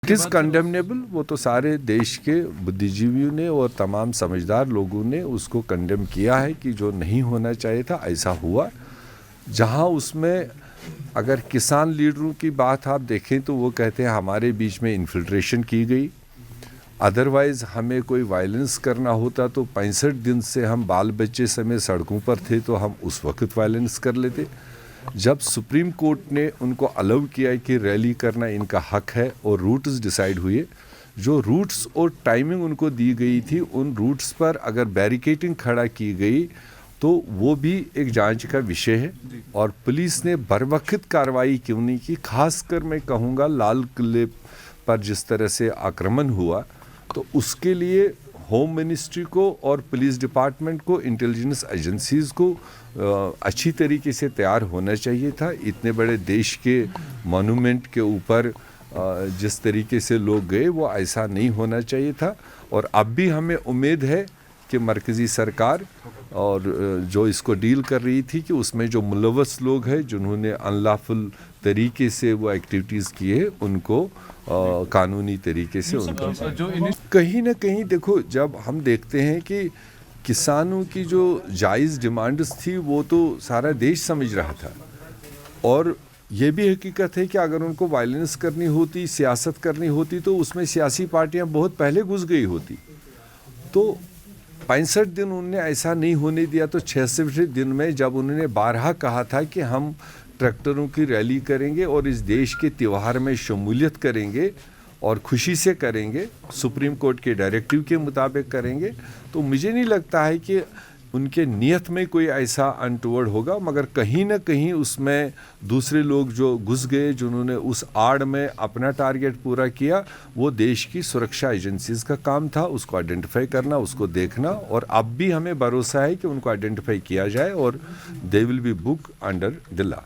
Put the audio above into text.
It is condemnable. वो तो सारे देश के बुद्धिजीवियों ने और तमाम समझदार लोगों ने उसको कंडेम किया है कि जो नहीं होना चाहिए था ऐसा हुआ। जहां उसमें अगर किसान लीडरों की बात आप देखें तो वो कहते हैं हमारे बीच में इन्फिल्ट्रेशन की गई, अदरवाइज़ हमें कोई वायलेंस करना होता तो 65 दिन से हम बाल बच्चे समेत सड़कों पर थे तो हम उस वक्त वायलेंस कर लेते। जब सुप्रीम कोर्ट ने उनको अलाउ किया कि रैली करना इनका हक है और रूट्स डिसाइड हुए, जो रूट्स और टाइमिंग उनको दी गई थी उन रूट्स पर अगर बैरिकेडिंग खड़ा की गई तो वो भी एक जांच का विषय है। और पुलिस ने बरवक्त कार्रवाई क्यों नहीं की, खासकर मैं कहूँगा लाल किले पर जिस तरह से आक्रमण हुआ, तो उसके लिए होम मिनिस्ट्री को और पुलिस डिपार्टमेंट को, इंटेलिजेंस एजेंसीज़ को अच्छी तरीके से तैयार होना चाहिए था। इतने बड़े देश के मॉन्यूमेंट के ऊपर जिस तरीके से लोग गए वो ऐसा नहीं होना चाहिए था। और अब भी हमें उम्मीद है कि मरकज़ी सरकार और जो इसको डील कर रही थी कि उसमें जो मुलव्वस लोग हैं जिन्होंने अनलॉफुल तरीके से वो एक्टिविटीज़ की है उनको कानूनी तरीके से उनको कहीं ना कहीं देखो, जब हम देखते हैं कि किसानों की जो जायज़ डिमांड्स थी वो तो सारा देश समझ रहा था, और ये भी हकीकत है कि अगर उनको वायलेंस करनी होती, सियासत करनी होती तो उसमें सियासी पार्टियां बहुत पहले घुस गई होती। तो 65 दिन उन्होंने ऐसा नहीं होने दिया, तो 66वें दिन में जब उन्होंने बारहा कहा था कि हम ट्रैक्टरों की रैली करेंगे और इस देश के त्यौहार में शमूलियत करेंगे और खुशी से करेंगे, सुप्रीम कोर्ट के डायरेक्टिव के मुताबिक करेंगे, तो मुझे नहीं लगता है कि उनके नियत में कोई ऐसा अनटूवर्ड होगा। मगर कहीं ना कहीं उसमें दूसरे लोग जो घुस गए, जिन्होंने उस आड़ में अपना टारगेट पूरा किया, वो देश की सुरक्षा एजेंसीज़ का काम था उसको आइडेंटिफाई करना, उसको देखना। और अब भी हमें भरोसा है कि उनको आइडेंटिफाई किया जाए और they will be book under the law.